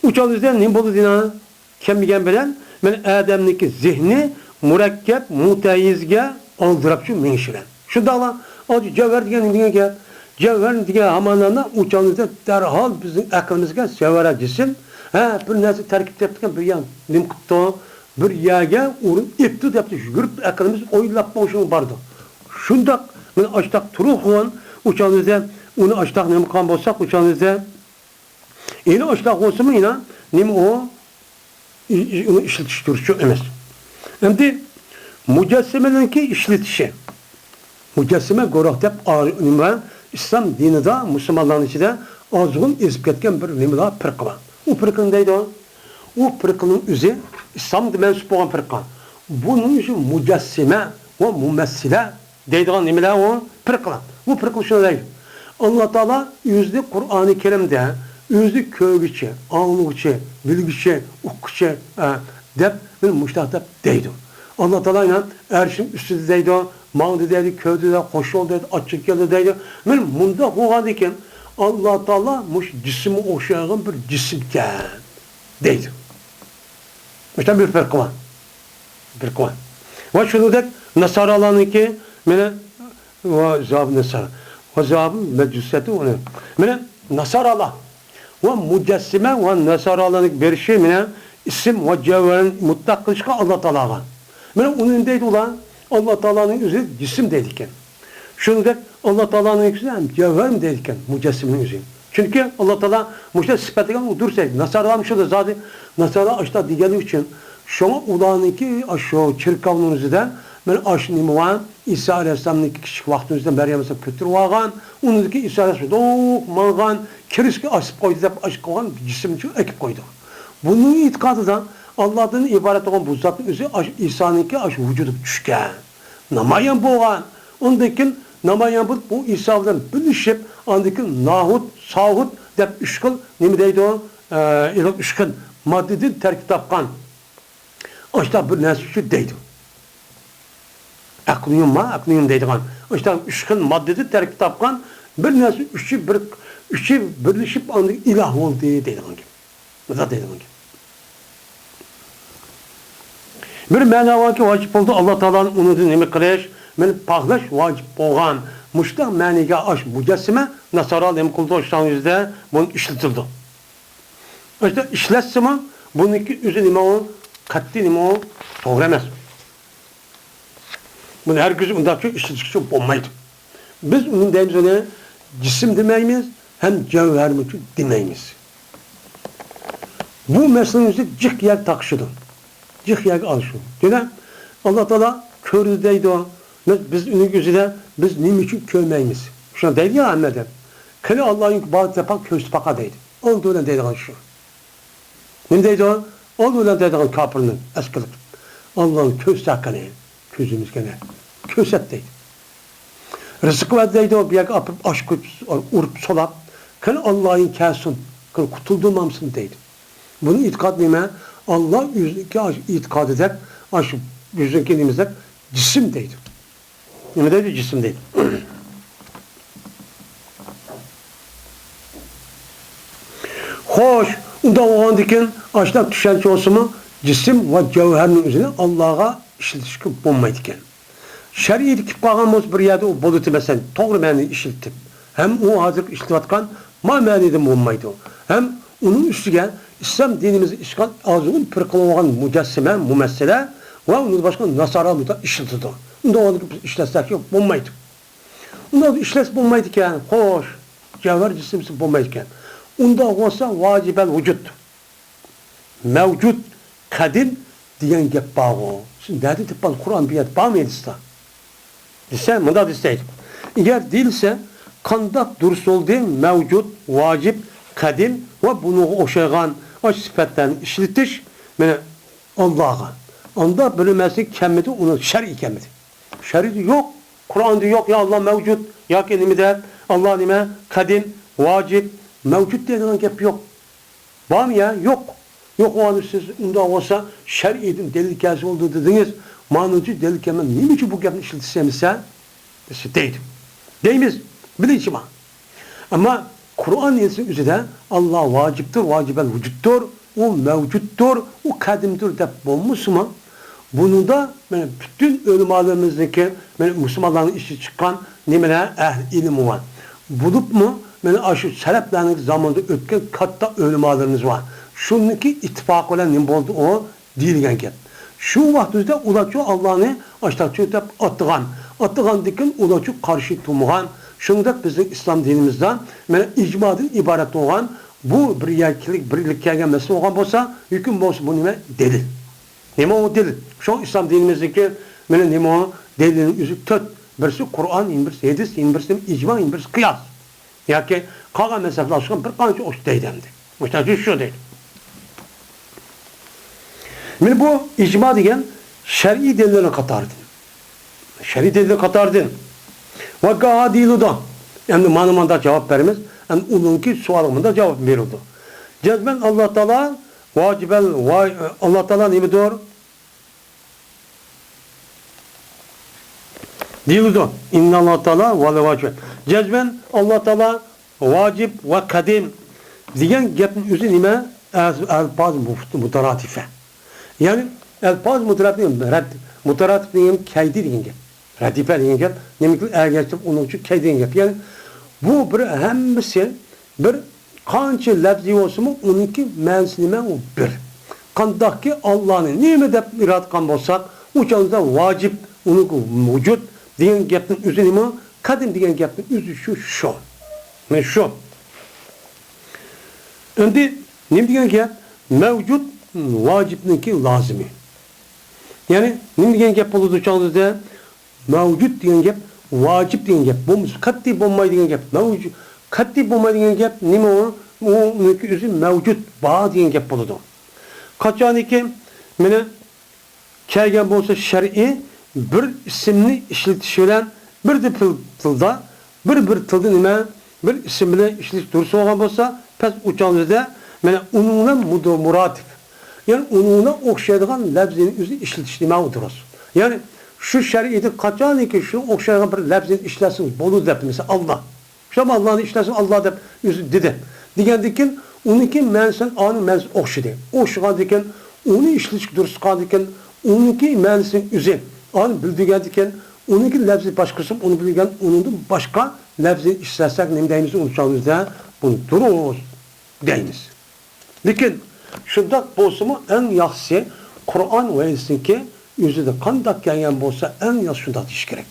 uçağınızda ne bolu dina kemigen bilen men adamniki zihni murakkab mutayyizga aldırapçı minişiren. Şu dağla acı cevher diyen gap. Cevher diyen hamanlarına uçağınızda derhal bizim aklımızga cevhere cisim. Bir narsa terkip yaptıkken bir yan nimkıpta bir yerge urun ipti yaptı. Yürüp aklımız oylap boşun bardı. Şundak men açtak turuğun uçanızda onu açtak nem kan bolsak uçanızda yine açtak olsun mu yine nem o onu işletiştirici emas. Endi mücessimeninki işletişi. Mücessime gorak dep nima İslam dinida Müslümanların içinde azgın ezip ketken bir nima firqa var. O firqanın deydi o firqanın özü İslam mensup olan firqa. Bunun için mücessime ve mümessile deydiğin nimeler o firqa. Bu firqa şunu deydi. Allah Teala yüzde Kur'an-ı Kerim'de yüzde köygüçü, anlıkçı, bilgiçi, ukçı dep bir müştahap deydi. Allah Teala ile erşin üstüde deydi. Mağdı deydi, köyde de, hoş ol deydi, açık geldi deydi. Men bunda hoğadı iken Allah Teala muş cisimi oşağın bir cisimken deydi. İşte bir farkı var. Bir farkı var. Ve şunu dek Nasaralarınki mene ve zab Nasara. Ve zabın meclisiyeti onu. Mene Nasaralar ve mücessime ve Nasaralarınki bir şey mene isim ve cevherin mutlak kılışka Allah Teala'ga. Mene onun deydi ulan Allah Teala'nın yüzü cisim dedikken. Şunu da Allah Teala'nın yüzü hem cevher mi dedikken mücessimin yüzü. Çünkü Allah Teala müşte sıfatıyla udursaydı. Nasarlar şurada zaten Nasarlar aşta diğerlik için şuna ulanınki aşağı çirkavının yüzüden ben aşınımı var. İsa Aleyhisselam'ın küçük vaktimizde Meryem Aleyhisselam kötür vargan. Onun ki İsa Aleyhisselam doğuk, malgan, kiriski asıp koydu da aşık koyan cisim için ekip koydu. Bunun itikadı da Allah'tan ibaret olan bu zatın özü İsa'nınki vücudu düşken. Namayan boğan. Ondaki namayan bu İsa'dan bölüşüp ondaki nahut, sahut dep üçkül nemi deydi o? İlk üçkül maddedi terk tapkan. İşte bir nesli deydi. Aklıyım deydi kan. İşte üçkül maddedi terk tapkan bir nesli üçü birleşip ondaki ilah oldu deydi kan. Zat deydi kan. Bir mənavaki vacip oldu Allah Teala'nın unudu nemi kılış, men paqlaş vacip olğan muşta məniga aş mücessime Nasaral nemi kıldı oştan yüzde bunu işletildi. İşte işletsime bununki üzü nemi o, katli nemi o doğru emez. Bunu herkes ondaki işletikçi olmaydı. Biz onun deyimiz ona cisim demeyimiz hem cevher mülkü demeyimiz. Bu meselenin cık yer takışıdır. Cık yer alışıyor. Değil Allah Teala körü deydi o. Biz onun gözüyle biz nim için kövmeyimiz. Şuna deydi ya Ahmet'e. Kele Allah'ın bazı yapan köstü paka deydi. Oldu öyle deydi şu. Ne deydi o? Oldu öyle deydi o kapırının eskilik. Allah'ın köstü hakkı ne? Közümüz gene. Köset deydi. Rızık ver deydi o bir yer apıp aşk urup solap. Kele Allah'ın kelsun. Kele kutuldurmamışsın deydi. Bunun itikad neyme? Allah yüzdeki itikad eder. Aşı yüzdeki nimizde cisim deydi. Ne dedi? Cisim deydi. Hoş. Onda o andikin aşıdan düşen olsun mu? Cisim ve cevherinin üzerine Allah'a işletişki bulmaydıkken. Şer'i dikip kalğanımız bir yerde o bolutu mesela doğru məni işletip. Hem o hazır işlevatkan ma mənide bulmaydı o. Hem onun üstüge İslam dinimizi işgal azığın pırkılanan mücessime, mümessile ve onun başka Nasara da işletildi. Onda onu işletsek yok, bulmaydı. Onda işles bulmaydı ki, hoş, cevher cisimsi bulmaydı ki. Onda olsa vacibel vücut. Mevcut, kadim diyen gep bağı. Şimdi dedi tıpkı Kur'an bir yerde bağ mı edilse? Dese, bunda deseydim. Eğer değilse, kandak dursun oldu, mevcut, vacip, kadim ve bunu oşağın o sıfattan işletiş Allah'a. Onda bölünmesi kemmedi, onun şer'i kemmedi. Şer'i yok. Kur'an'da yok ya Allah mevcut. Ya kendimi de Allah nime kadim, vacip, mevcut dediğin gep yok. Var mı ya? Yok. Yok o an siz onda olsa şer'i'nin delil hikayesi olduğu dediniz. Manıcı delil kemen niye için bu gepini işletisemiz deydim. Deyimiz. Bilinçim ha. Ama Kur'an yazısı üzerinde Allah vaciptir, vacibel vücuttur, o mevcuttur, o kadimdir de bulmuş mu? Bunu da bütün ölümalarımızdaki Müslümanların işi çıkan nemine ilim var. Bulup mu? Aşı seleflerin zamanında ötken katta ölümalarımız var. Şununki ittifak olan ne oldu o? Değilgen gel. Şu vaktimizde ulaşıyor Allah'ını aşağıya attıgan. Atılgandikin ulaçı karşı tumuğan, şundak bizim İslam dinimizden, yani icmadın ibaret olan, bu bir yerkilik, birlik gelmesi olan olsa, hüküm olsa bu nime delil. Nime o delil? Şu an İslam dinimizdeki, yani nime o delilin yüzü tört. Birisi Kur'an, birisi hadis, birisi icma, birisi kıyas. Ya ki, kalan mezheplaşkan bir kanca hoş değildi. Hoşta şu değil. Yani bu icma diyen, şer'i delillerine katardı. Şer'i delillerine katardı. Ve gâdiludan. Yani manımanda cevap vermez. Yani onunki sualımında cevap verildi. Cezben Allah Teala vacibel Allah Teala neymi doğru? Diludan. İnna Allah Teala ve vacibel. Cezben Allah Teala vacib ve kadim diyen gepin üzü nime elfaz mutaratife. Yani elfaz mutaratife diyeyim kaydi diyen gep. Radife diyen gep. Nemikli ergerçip onun için kaydi diyen gep. Yani bu bir hemmisi bir kança lafzi olsun mu onunki mensinime o bir. Kandaki Allah'ın nime de irad kan bolsak uçağınızda vacip onun vücut diyen gepin üzü nime kadim diyen gepin üzü şu. Ne şu. Önde ne diyen gep mevcut vacipninki lazimi. Yani ne diyen gep olur uçağınızda mevcut diyen gep vacip diyen gep. Bu kat'i bulmayı diyen gep. Mevcut. Kat'i bulmayı diyen gep. Nime o? O üzü mevcut. Bağ diyen gep buludu. Kaçan ki mene kelgen bolsa şer'i bir isimli işletişilen bir de tılda bir tılda nime bir isimli işletiş dursa olan bolsa pes uçağınızda mene onunla muratif. Yani onunla okşaydıgan lafzinin üzü işletişlime oturuz. Yani şu şer'iyeti kaçan ki şu okşayan bir lafzin işlesin bolu dep mesela Allah. Şu Allah'ın işlesin Allah dep yüzü dedi. Digen dikin onunki mensen anı mens okşadı. Okşayan diken onu işleş duruskan diken onunki mensin yüzü anı bildigen diken onunki lafzi başkası onu bildigen onun başka lafzin işlesek ne deyimiz unutalımızda bunu duruz deyimiz. Dikin şunda bolsumu en yaxşı Kur'an ve ki yüzüde kandak gelyen bolsa en yaz şunda iş gerek.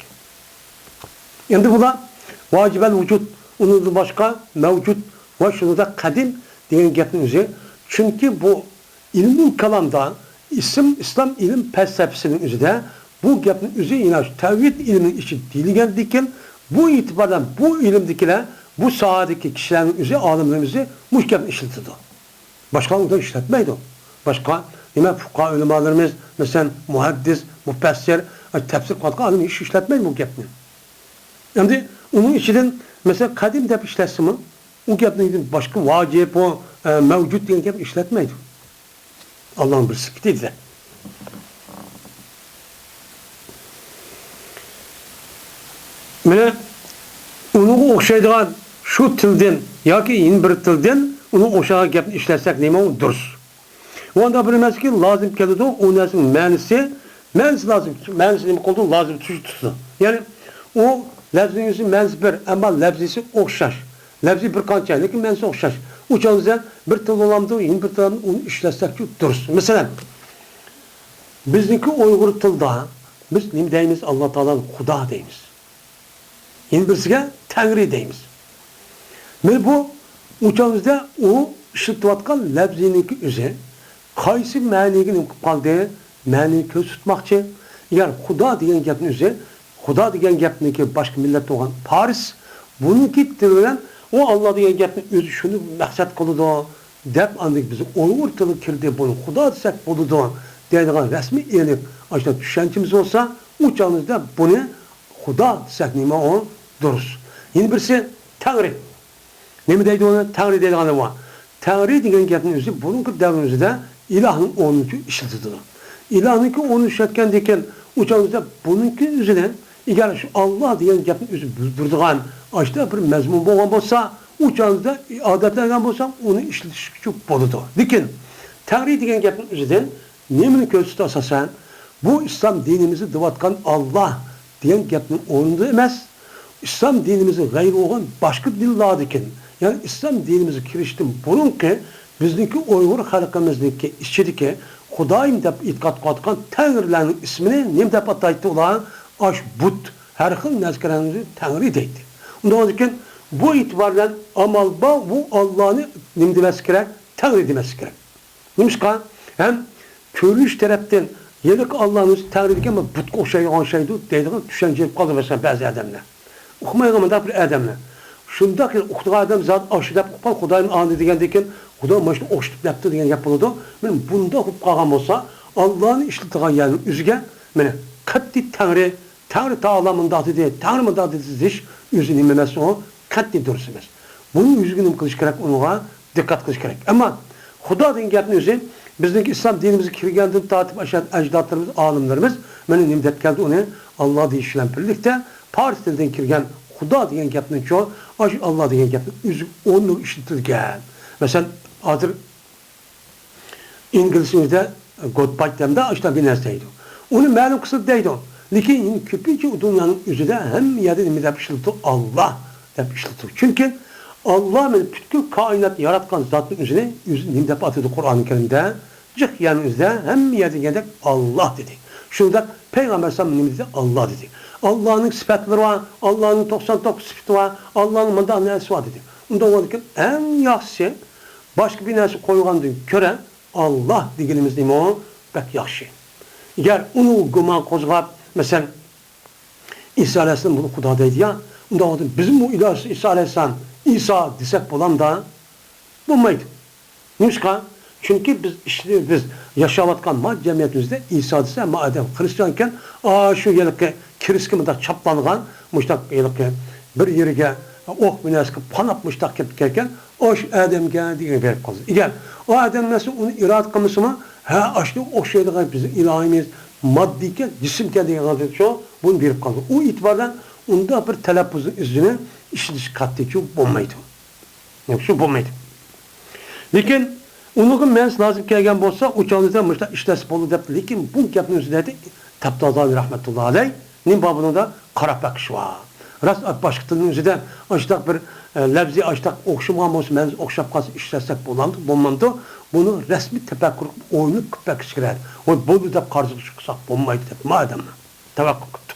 Şimdi bu da vacibel vücut, onun başka mevcut ve şunu da kadim diyen gepin üzeri. Çünkü bu ilmin kalamda İslam ilim felsefesinin üzerinde bu gepin üzeri inanç, tevhid ilmin içi dili geldikken bu itibardan bu ilimdekiler bu sahadaki kişilerin üzeri alimlerimizi muhkem işletildi. Başka da işletmeydi o. Başka yine fukaha ulemalarımız mesela muhaddis, müfessir, tefsir katkı alımı iş işletmez bu gepni. Yani onun içinden mesela kadim dep işletsi mi? O gepni başka vacip o mevcut diyen gep işletmeydi. Allah'ın bir sıkıntıydı da. Mene onu okşaydıgan şu tilden yoki yeni bir tilden onu okşağa gepni işletsek neyme o duruz. Onda bilmez ki lazım kelidi o nesin menisi lazım. Menisi demek olduğu lazım tutsun. Yani o lafzisi mensi bir ama lafzisi okşaş. Lafzi bir kança lekin mensi okşaş. Uçağınızda bir tıl olamdı yeni bir tıl onu işletsek dursun. Mesela bizdeki Uygur tılda biz ne deyimiz Allah Teala'nın Huda deyimiz. Yeni birisiga Tengri deyimiz. Ve bu uçağınızda o işletivatkan lafzininki üzeri qaysi ma'niga qaldi ma'ni ko'z tutmoqchi agar xudo degan gapni o'zi xudo degan gapniki boshqa millatda bo'lgan Paris buniki tili bilan o Allah degan gapni o'zi shuni maqsad qiladi deb andik biz Uyg'ur tili kirdi buni xudo desak bo'ladi deydigan rasmiy elik ashuna tushunchimiz bo'lsa o'chog'imizda buni xudo desak nima o durus. Yana birisi Tangri. Nima deydi uni? Tangri deydigani bor. Tangri degan gapni o'zi buniki davrimizda İlahın 10. işletidir. İlahınki 10 işletken deken uçağımızda bununki üzerine eğer şu Allah diyen gapın üzü durduğun açta bir mezmun boğan olsa uçağımızda adetlerden olsa onu işletiş çok boludu. Dikin Tanrı diyen gapın üzerinden nemin kötüsü asasen bu İslam dinimizi dıvatkan Allah diyen gapın onunda emez. İslam dinimizi gayrı olan başka dinler dikin. Yani İslam dinimizi kiriştim bununki bizdeki Uygur halkımızdaki içideki Xudayim dep itiqad qatqan Tengrilerin ismini nem dep ataydı olan aş but her xil narslarimizni Tangri deydi. Ondan keyin bu itibardan amal bu Allah'ını nim demesi kerak, Tangri demesi kerak. Nimishqa hem ko'rinish tarafdan yelik Allah'ın o'zi Tangri degan butga o'xshagan shaydi deydigan tushuncha qoldi masalan ba'zi odamlar. Uqmaydigan mundaq bir odamlar. Shundaq uqdigan odam zot oshidab qolgan Xudoyim ani degandan keyin Xudo mana shuni o'xshitib yapti degan gap bo'ladi. Men bunda qilib qolgan bo'lsa, Allah'ın ishlatigan yerning o'ziga mana qattiq Tangri taolo mundaq dedi, Tangri mundaq dedi deyish o'zi nima emas u, qattiq durust emas. Buni o'ziga nima qilish kerak, unga diqqat qilish kerak. Ammo Xudo degan gapni o'zi bizdeki İslam dinimizga kirgandan tortib ajdodlarimiz, olimlarimiz mana nima deb keldi uni Alloh deyish bilan birlikda Fors tilidan kirgan Xudo degan gapning cho'q, Alloh degan gapni o'zi o'nni ishlatilgan. Masalan, hozir inglizcada Goodbye demda ashta bir narsa deydi. Uni ma'lum qilib deydi. Lekin ko'pincha dunyoning o'zida hamma yerda nima deb ishlatadi? Alloh deb ishlatadi. Chunki Allah bütün kainat yaratgan zatın üzerine nima deb atadi Qur'on-i Karimda? Cık yani üzerinde hem yerde Allah dedi. Şurada Peygamber sallallahu aleyhi ve sellem Allah dedi. Allah'ın sıfatları var, Allah'ın 99 sıfatı var, Allah'ın manda nesi var dedi. Ondan sonra en yaxşı başka bir nesi koyulgandan göre Allah diyenimiz neymi o? Bek yaxşı. Eğer onu güman kozgab mesela İsa aleyhisselam bunu Xudo deydi ya, ondan sonra bizim bu ilahı İsa aleyhisselam İsa desek bulan da bulmaydı. Nimishqa? Çünkü biz yaşavatkan madde cemiyetimizde İsa dese madem Hristiyanken şu yılki kiriskimde çaplangan muştak yılki bir yerige ok binasıki panap muştak kepkerken o Adem'e diye verip kaldı. İgel o Adem nasıl onu irad kılması mı? Ha açtı o şeyde bizim ilahimiz maddike cisimken diye kaldı şu bunu verip kaldı. O itibardan onda bir telaffuzun izini işitiş kattıcı bulmaydı. Yok şu bulmaydı. Lekin Onun mens lazım kelgan bo'lsa, o'chog'ingizda muşta ishlasib bo'ldi debdi. Lekin bu gapni o'zida Taptazani rahmatullohi alayh nim babında qarab baqish var. Ras boshqa tilning o'zida ashtaq bir lafzi ashtaq o'xshamagan bo'lsa, men o'xshab qolsa ishlasak bo'lmamdi. Buni rasmiy tafakkur o'ynib qilib baqish kerak. O bo'ldi deb qarshi chiqsak bo'lmaydi deb madam tavakkul qildi.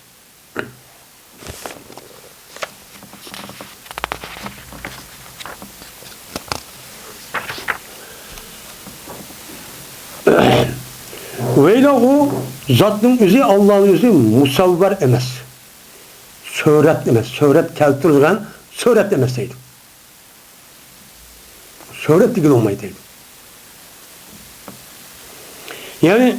Veylahu zatның özü Allah'ın özü musavvar emas. Söhret emas. Söhret keltirilgan söhret emas deydi. Söhret degan olmaydi deydi. Yani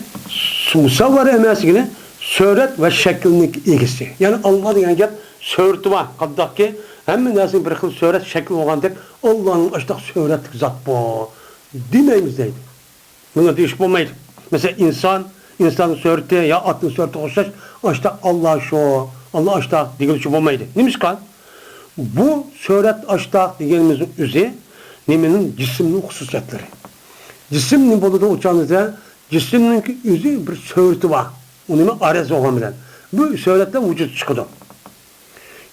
musavvar emasligini söhret ve şeklinin egisi. Yani Allah degan gap söhreti var. Qaddaki hamma narsaning bir xil söhret şekli bo'lgandek Allah'ın ashtaq söhretlik zat bu. Demaymiz deydi. Buna deyish bo'lmaydi. Mesela insanın söhreti ya atın söhreti olsa işte Allah şu, Allah aşta diye şu olmaydı. Neymiş kan? Bu söhret aşta diyenimizin özü nemenin cisiminin hususiyetleri. Cisim ne bulduğu uçağınızda cisiminin özü bir söhreti var. Onun arez olamadan. Bu söhretten vücut çıkıyor.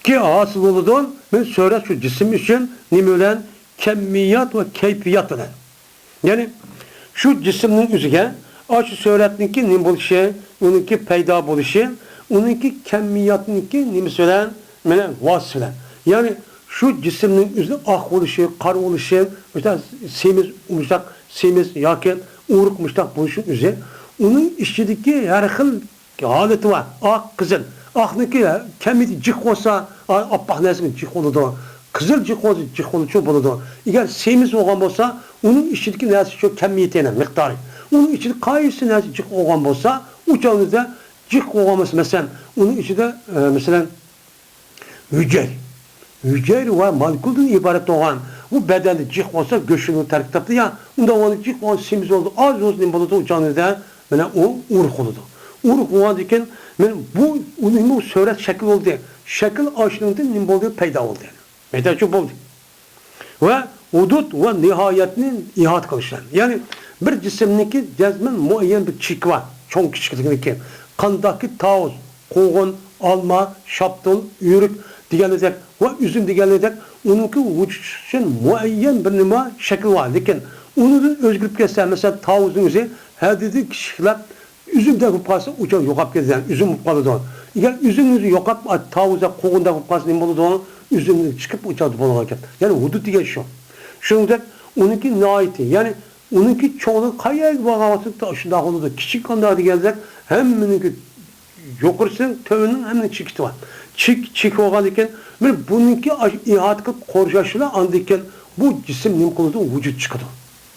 Ki asıl olduğundan ben söhret şu cisim için nemelen kemmiyat ve keyfiyat olan. Yani şu cisminin özüge Açı söhretninki nim buluşu, onunki peyda buluşu, onunki kemmiyatninki nim söylen, mene vas söylen. Yani şu cisimnin üzerinde ak oluşu, kar oluşu, işte semiz, yakin, uğruk müştak buluşun üzerinde, onun içindeki her xil haleti var. Ak, kızıl. Aknınki kemmiyeti cik olsa, appak nesinin cik oludu. Kızıl cik olsa, cik oludu, çok oludu. Eğer semiz olan olsa, onun içindeki nesi çok kemmiyetine, miktarı. Onun içinde kayısı nesi cık olan olsa, uçağınızda cık olması mesela, onun içinde mesela hücre ve malkuldan ibaret olan bu bedeli cık olsa göçünü terk taptı ya, onda onun cık olan simiz oldu, az olsun bulundu uçağınızda, böyle o uruk oldu. Uruk olandıkken, bu onun söhret şekil oldu. Şekil aşılığında nimboldu peyda oldu. Peyda çok oldu. Ve hudut ve nihayetinin ihat kılışlar. Yani bir cisimdeki cezmen muayyen bir çik var. Çok küçüklükdeki. Kandaki tavuz, koğun, alma, şaptıl, yürük diyenecek ve üzüm diyenecek. Onunki vücut için muayyen bir nima şekil var. Lakin onu özgürlük geçsen mesela tavuzun özü her dedi kişiler üzümden kupası uçan yok hap gezen üzüm kupalıdan. Eğer üzümünüzü yokap tavuza koğunda kopmasın ne boludu? Üzümünü çıkıp uçadı bolgan ekan. Yani hudud degan şu. Şuningdek onunki naiti. Yani onunki çoğunu qayerga bag'avatib shunday bo'ladi. Kichik qanday deganda hammaniki yo'qirsin, tövünün hamma chikiti bor. Chik bo'lgan ekan, men buniki ihot qilib qo'rshashlar andikan bu jism nim qiladi, vujud chiqadi.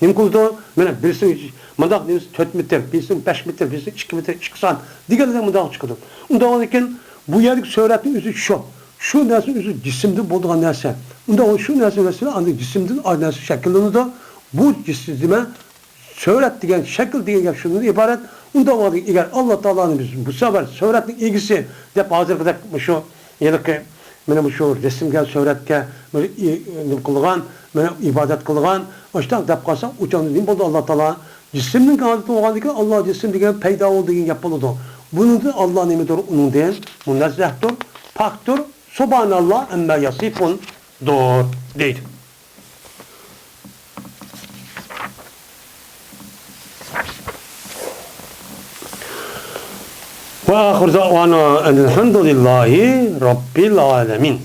Nim qiladi? Mana birisi mundaq demiz 4 metr, birisi 5 metr, birisi 2 metr chiqsan deganlar mundaq chiqadi. Unda ekan bu yerdagi suratning o'zi shu. Shu narsa o'zi jismda bo'lgan narsa. Unda shu narsa mesela andi jismdan narsa shakllanadi. Bu jismda surat degan shakl degan gap shundan iborat. Unda eğer Allah Teala'nın biz bu sefer suratning egisi deb hozirgidek shu yilki mana bu shu resimga suratga nim qilgan, mana ibodat qilgan, o'shdan deb qolsa uchon nim bo'ldi Allah Teala jismning holati bo'lgandan keyin Allah jism degan paydo bo'ldi degan gap bo'ladi. Buningda Allah nimidir? Uningdan munazzahdir, pakdir. Subhanallah emme yasifun dur deydi. Ve ahir da'vana elhamdülillahi rabbil alemin.